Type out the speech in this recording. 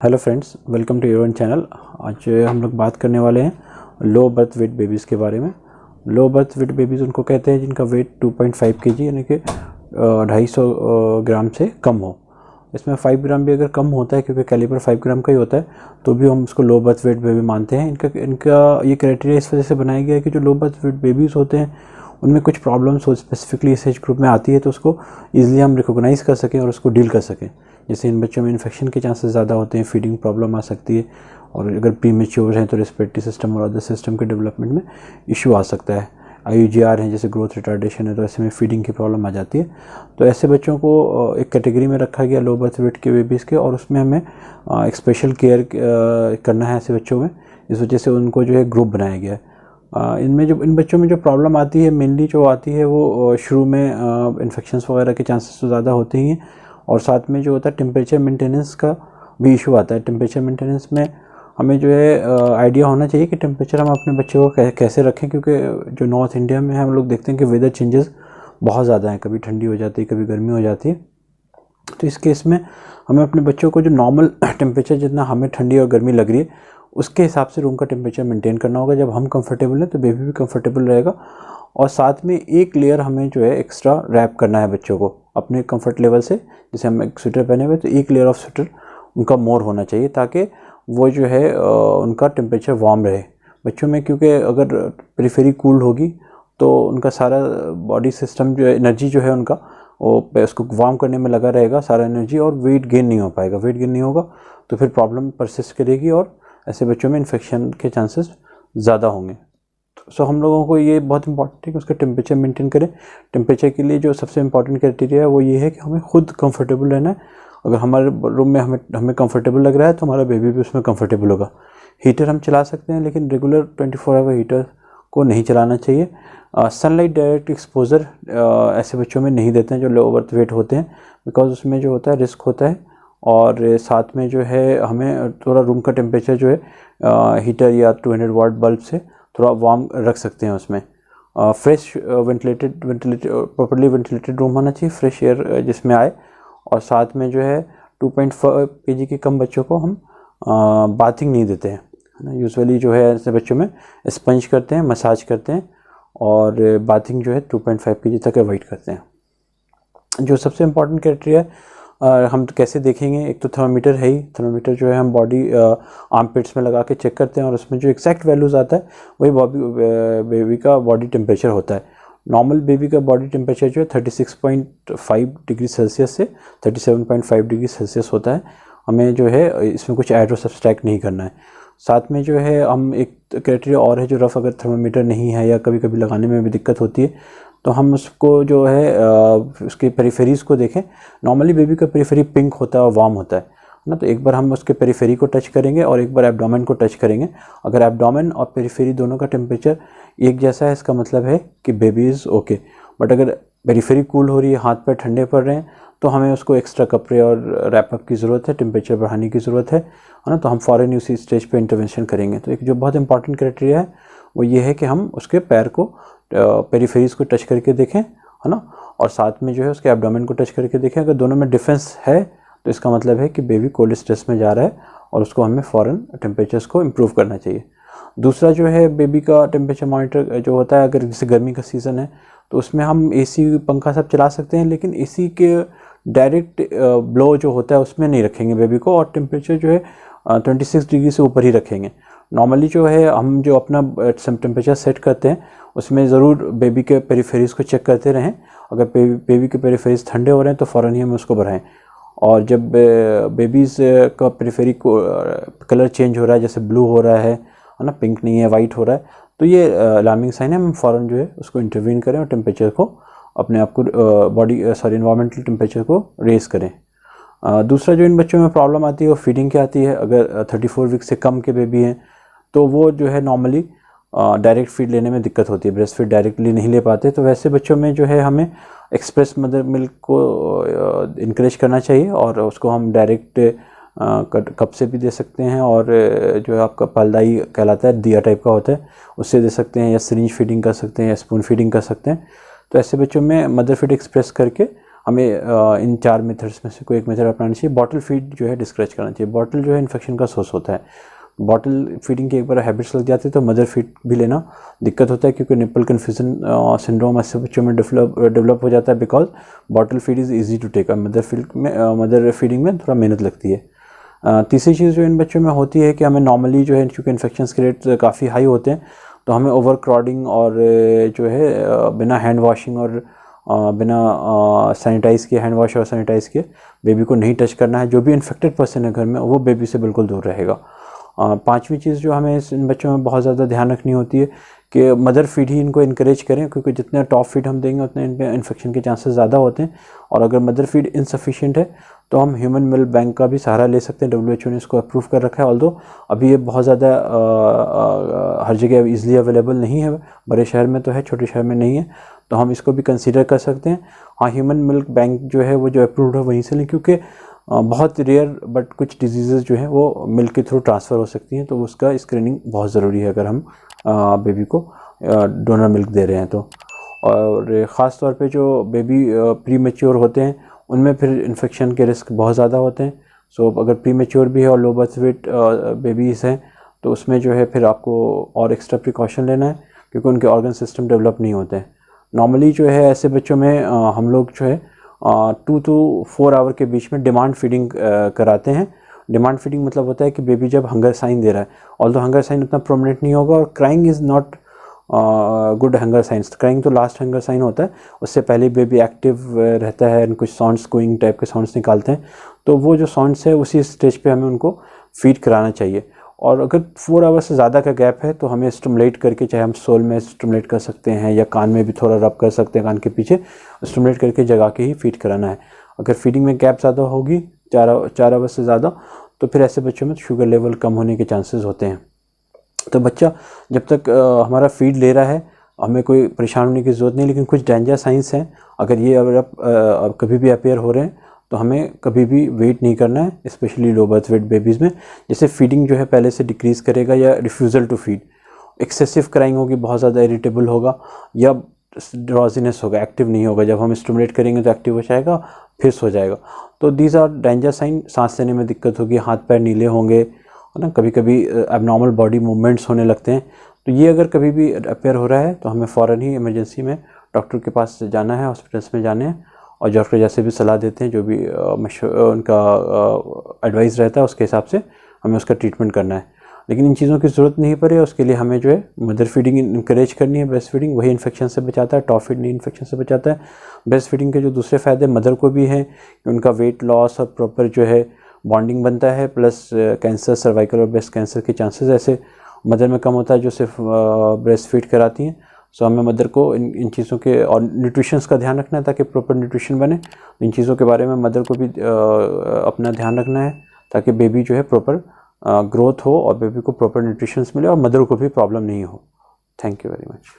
Hello friends, welcome to your channel. आज हम लोग बात करने वाले हैं लो बर्थ वेट बेबीज़ के बारे में। लो बर्थ वेट बेबीज़ उनको कहते हैं जिनका वेट 2.5 kg यानी कि 250 ग्राम से कम हो। इसमें 5 ग्राम भी अगर कम होता है, क्योंकि कैलिपर 5 ग्राम का ही होता है, तो भी हम उसको लो बर्थ वेट बेबी मानते हैं। इनका ये क्राइटेरिया इस वजह से बनाया गया है कि जो लो बर्थ वेट बेबीज़ होते हैं उनमें कुछ प्रॉब्लम्स हो स्पेसिफिकली इस एज ग्रुप में आती है, तो उसको ईजिली हम रिकॉग्नाइज़ कर सकें और उसको डील कर सकें। जैसे इन बच्चों में इन्फेक्शन के चांसेस ज़्यादा होते हैं, फीडिंग प्रॉब्लम आ सकती है, और अगर प्रीमेच्योर हैं तो रेस्पिरेटरी सिस्टम और अदर सिस्टम के डेवलपमेंट में इशू आ सकता है। IUGR हैं, जैसे ग्रोथ रिटार्डेशन है, तो ऐसे में फीडिंग की प्रॉब्लम आ जाती है। तो ऐसे बच्चों को एक कैटेगरी में रखा गया लो बर्थ वेट के बेबीज़ के, और उसमें हमें एक स्पेशल केयर करना है ऐसे बच्चों में। इस वजह से उनको जो है ग्रुप बनाया गया है। इन बच्चों में जो प्रॉब्लम आती है, मेनली जो आती है वो शुरू में इन्फेक्शंस वगैरह के चांसेस तो ज़्यादा होते ही हैं, और साथ में जो होता है टेम्परेचर मेंटेनेंस का भी इशू आता है। टेम्परेचर मेंटेनेंस में हमें जो है आइडिया होना चाहिए कि टेम्परेचर हम अपने बच्चे को कैसे रखें, क्योंकि जो नॉर्थ इंडिया में हम लोग देखते हैं कि वेदर चेंजेस बहुत ज़्यादा हैं, कभी ठंडी हो जाती है, कभी गर्मी हो जाती है। तो इस केस में हमें अपने बच्चों को जो नॉर्मल टेम्परेचर जितना हमें ठंडी और गर्मी लग रही है उसके हिसाब से रूम का टेम्परेचर मेंटेन करना होगा। जब हम कंफर्टेबल हैं तो बेबी भी कंफर्टेबल रहेगा, और साथ में एक लेयर हमें जो है एक्स्ट्रा रैप करना है बच्चों को अपने कंफर्ट लेवल से। जैसे हम एक स्वेटर पहने हुए तो एक लेयर ऑफ स्वेटर उनका मोर होना चाहिए, ताकि वो जो है उनका टेम्परेचर वार्म रहे बच्चों में। क्योंकि अगर पेरिफेरी कूल होगी तो उनका सारा बॉडी सिस्टम जो है, एनर्जी जो है उनका, वो उसको वार्म करने में लगा रहेगा सारा एनर्जी, और वेट गेन नहीं हो पाएगा। वेट गेन नहीं होगा तो फिर प्रॉब्लम परसिस्ट करेगी, और ऐसे बच्चों में इन्फेक्शन के चांसेस ज़्यादा होंगे। सो हम लोगों को ये बहुत इंपॉर्टेंट है कि उसका टेम्परेचर मेंटेन करें। टेम्परेचर के लिए जो सबसे इंपॉर्टेंट क्राइटेरिया है वो ये है कि हमें खुद कंफर्टेबल रहना है। अगर हमारे रूम में हमें कंफर्टेबल लग रहा है तो हमारा बेबी भी उसमें कंफर्टेबल होगा। हीटर हम चला सकते हैं, लेकिन रेगुलर 24 आवर हीटर को नहीं चलाना चाहिए। सनलाइट डायरेक्ट एक्सपोजर ऐसे बच्चों में नहीं देते हैं जो लो बर्थ वेट होते हैं, बिकॉज उसमें जो होता है रिस्क होता है। और साथ में जो है हमें थोड़ा रूम का टेम्परेचर जो है हीटर या 200 वाट बल्ब से थोड़ा वार्म रख सकते हैं उसमें। Fresh ventilated properly ventilated room होना चाहिए, फ्रेश एयर जिसमें आए। और साथ में जो है 2.5 kg के कम बच्चों को हम बाथिंग नहीं देते हैं, है ना। यूजुअली जो है ऐसे बच्चों में स्पंज करते हैं, मसाज करते हैं, और बाथिंग जो है 2.5 kg तक अवॉइड करते हैं। जो सबसे इम्पॉर्टेंट क्राइटेरिया हम तो कैसे देखेंगे, एक तो थर्मामीटर है ही। थर्मामीटर जो है हम बॉडी आर्मपिट्स में लगा के चेक करते हैं, और उसमें जो एक्जैक्ट वैल्यूज़ आता है वही बेबी का बॉडी टेम्परेचर होता है। नॉर्मल बेबी का बॉडी टेम्परेचर जो है 36.5 डिग्री सेल्सियस से 37.5 डिग्री सेल्सियस होता है। हमें जो है इसमें कुछ ऐड और सब्सट्रैक्ट नहीं करना है। साथ में जो है हम एक क्राइटेरिया और है, जो रफ अगर थर्मामीटर नहीं है या कभी कभी लगाने में भी दिक्कत होती है, तो हम उसको जो है उसके पेरिफेरीज़ को देखें। नॉर्मली बेबी का पेरिफेरी पिंक होता है और वार्म होता है ना। तो एक बार हम उसके पेरिफेरी को टच करेंगे और एक बार एब्डोमेन को टच करेंगे। अगर एब्डोमेन और पेरिफेरी दोनों का टेम्परेचर एक जैसा है, इसका मतलब है कि बेबी इज़ ओके। बट अगर पेरिफेरी कूल हो रही है, हाथ पैर ठंडे पड़ रहे हैं, तो हमें उसको एक्स्ट्रा कपड़े और रैपअप की ज़रूरत है, टेम्परेचर बढ़ाने की ज़रूरत है ना। तो हम फ़ौरन उसी स्टेज पे इंटरवेंशन करेंगे। तो एक जो बहुत इंपॉर्टेंट क्राइटेरिया है वो ये है कि हम उसके पैर को पेरिफेरीज़ को टच करके देखें, है ना, और साथ में जो है उसके एब्डोमेन को टच करके देखें। अगर दोनों में डिफरेंस है तो इसका मतलब है कि बेबी कोल्ड स्ट्रेस में जा रहा है, और उसको हमें फ़ौरन टेम्परेचर्स को इम्प्रूव करना चाहिए। दूसरा जो है बेबी का टेम्परेचर मॉनिटर जो होता है, अगर जैसे गर्मी का सीज़न है तो उसमें हम AC पंखा सब चला सकते हैं, लेकिन AC के डायरेक्ट ब्लो जो होता है उसमें नहीं रखेंगे बेबी को, और टेम्परेचर जो है 26 डिग्री से ऊपर ही रखेंगे। नॉर्मली जो है हम जो अपना टेम्परेचर सेट करते हैं उसमें ज़रूर बेबी के पेरिफेरीज़ को चेक करते रहें। अगर बेबी के पेरिफेरीज़ ठंडे हो रहे हैं तो फ़ौरन ही हम उसको बढ़ाएं। और जब बेबीज़ का पेरिफेरी को कलर चेंज हो रहा है, जैसे ब्लू हो रहा है ना, पिंक नहीं है, वाइट हो रहा है, तो ये अलार्मिंग साइन है। हम फ़ौरन जो है उसको इंटरवीन करें और टेम्परेचर को अपने आप को इन्वायरमेंटल टेम्परेचर को रेज़ करें। दूसरा जो इन बच्चों में प्रॉब्लम आती है वो फीडिंग की आती है। अगर 34 वीक से कम के बेबी हैं तो वो जो है नॉर्मली डायरेक्ट फीड लेने में दिक्कत होती है, ब्रेस्ट फीड डायरेक्टली नहीं ले पाते। तो वैसे बच्चों में जो है हमें एक्सप्रेस मदर मिल्क को इनकरेज करना चाहिए, और उसको हम डायरेक्ट कप से भी दे सकते हैं, और जो है आपका पलदाई कहलाता है, दिया टाइप का होता है, उससे दे सकते हैं, या सिरिंज फीडिंग कर सकते हैं, या स्पून फीडिंग कर सकते हैं। तो ऐसे बच्चों में मदर फीड एक्सप्रेस करके हमें इन 4 मेथड्स में से कोई एक मेथड अपनाना चाहिए। बॉटल फीड जो है डिस्करेज करना चाहिए। बॉटल जो है इन्फेक्शन का सोर्स होता है। बॉटल फीडिंग की एक बार हैबिट्स लग जाती है तो मदर फीड भी लेना दिक्कत होता है, क्योंकि निप्पल कन्फ्यूजन सिंड्रोम ऐसे बच्चों में डेवलप हो जाता है, because bottle feed is easy to take. Mother feeding में थोड़ा मेहनत लगती है। तीसरी चीज़ जो इन बच्चों में होती है कि हमें नॉर्मली जो है, क्योंकि इन्फेक्शन के रेट काफ़ी हाई होते हैं, तो हमें ओवर क्राउडिंग और जो है बिना हैंड वॉशिंग और बिना सैनिटाइज़ किए, हैंड वॉश और सैनिटाइज़ किए बेबी को नहीं टच करना है। जो भी इन्फेक्टेड पर्सन है घर में, वो बेबी से बिल्कुल दूर रहेगा। पांचवी चीज़ जो हमें इन बच्चों में बहुत ज़्यादा ध्यान रखनी होती है कि मदर फीड ही इनको इनकरेज करें, क्योंकि जितने टॉप फीड हम देंगे उतने इन पे इन्फेक्शन के चांसेस ज़्यादा होते हैं। और अगर मदर फीड इनसफिशिएंट है तो हम ह्यूमन मिल्क बैंक का भी सहारा ले सकते हैं। WHO ने इसको अप्रूव कर रखा है, ऑल्दो अभी ये बहुत ज़्यादा हर जगह ईजिली अवेलेबल नहीं है। बड़े शहर में तो है, छोटे शहर में नहीं है, तो हम इसको भी कंसीडर कर सकते हैं। हाँ, ह्यूमन मिल्क बैंक जो है वो जो अप्रूव्ड है वहीं से लें, क्योंकि बहुत रेयर बट कुछ डिजीज़ जो हैं वो मिल्क के थ्रू ट्रांसफ़र हो सकती हैं, तो उसका स्क्रीनिंग बहुत ज़रूरी है अगर हम बेबी को डोनर मिल्क दे रहे हैं तो। और ख़ास तौर पे जो बेबी प्री मैच्योर होते हैं उनमें फिर इन्फेक्शन के रिस्क बहुत ज़्यादा होते हैं। सो अगर प्री मैच्योर भी है और लो बर्थ वेट बेबीज़ हैं तो उसमें जो है फिर आपको और एक्स्ट्रा प्रिकॉशन लेना है, क्योंकि उनके ऑर्गन सिस्टम डेवलप नहीं होते हैं। नॉर्मली जो है ऐसे बच्चों में हम लोग जो है 2 to 4 आवर के बीच में डिमांड फीडिंग कराते हैं। डिमांड फीडिंग मतलब होता है कि बेबी जब हंगर साइन दे रहा है, ऑल्दो हंगर साइन उतना प्रोमिनेंट नहीं होगा, और crying is not good hunger science. Crying तो लास्ट हंगर साइन होता है, उससे पहले बेबी एक्टिव रहता है, कुछ साउंड्स कोइंग टाइप के साउंड्स निकालते हैं, तो वो जो साउंड्स है उसी स्टेज पे हमें उनको फीड कराना चाहिए। और अगर 4 आवर से ज़्यादा का गैप है तो हमें स्टिमुलेट करके, चाहे हम सोल में स्टिमुलेट कर सकते हैं या कान में भी थोड़ा रब कर सकते हैं, कान के पीछे स्टिमुलेट करके जगा के ही फीड कराना है। अगर फीडिंग में गैप ज़्यादा होगी 4 आवर से ज़्यादा, तो फिर ऐसे बच्चों में शुगर लेवल कम होने के चांसेस होते हैं। तो बच्चा जब तक हमारा फीड ले रहा है हमें कोई परेशान होने की ज़रूरत नहीं, लेकिन कुछ डेंजर साइंस हैं, अगर ये अब कभी भी अपेयर हो रहे हैं तो हमें कभी भी वेट नहीं करना है, specially low birth weight babies में। जैसे फीडिंग जो है पहले से डिक्रीज़ करेगा, या refusal to feed, excessive crying होगी, बहुत ज़्यादा इरिटेबल होगा, या ड्रॉजीनेस होगा, एक्टिव नहीं होगा। जब हम स्टिमुलेट करेंगे तो एक्टिव हो जाएगा, फिर सो जाएगा। तो दीज आर डेंजर साइन। सांस लेने में दिक्कत होगी, हाथ पैर नीले होंगे, है ना, कभी कभी एबनॉर्मल बॉडी मूवमेंट्स होने लगते हैं। तो ये अगर कभी भी अपेयर हो रहा है तो हमें फ़ौरन ही इमरजेंसी में डॉक्टर के पास जाना है, हॉस्पिटल्स में जाने हैं, और डॉक्टर जैसे भी सलाह देते हैं, जो भी उनका एडवाइस रहता है उसके हिसाब से हमें उसका ट्रीटमेंट करना है। लेकिन इन चीज़ों की ज़रूरत नहीं पड़े, उसके लिए हमें जो है मदर फीडिंग इनकरेज करनी है। ब्रेस्ट फीडिंग वही इन्फेक्शन से बचाता है, टॉप फीड नहीं इन्फेक्शन से बचाता है। ब्रेस्ट फीडिंग के जो दूसरे फ़ायदे मदर को भी हैं, उनका वेट लॉस और प्रॉपर जो है बॉन्डिंग बनता है, प्लस कैंसर, सर्वाइकल और ब्रेस्ट कैंसर के चांसेस ऐसे मदर में कम होता है जो सिर्फ ब्रेस्ट फीड कराती हैं। सो हमें मदर को इन चीज़ों के और न्यूट्रिशंस का ध्यान रखना है ताकि प्रॉपर न्यूट्रिशन बने। इन चीज़ों के बारे में मदर को भी अपना ध्यान रखना है, ताकि बेबी जो है प्रॉपर ग्रोथ हो और बेबी को प्रॉपर न्यूट्रिशंस मिले और मदर को भी प्रॉब्लम नहीं हो। Thank you very much.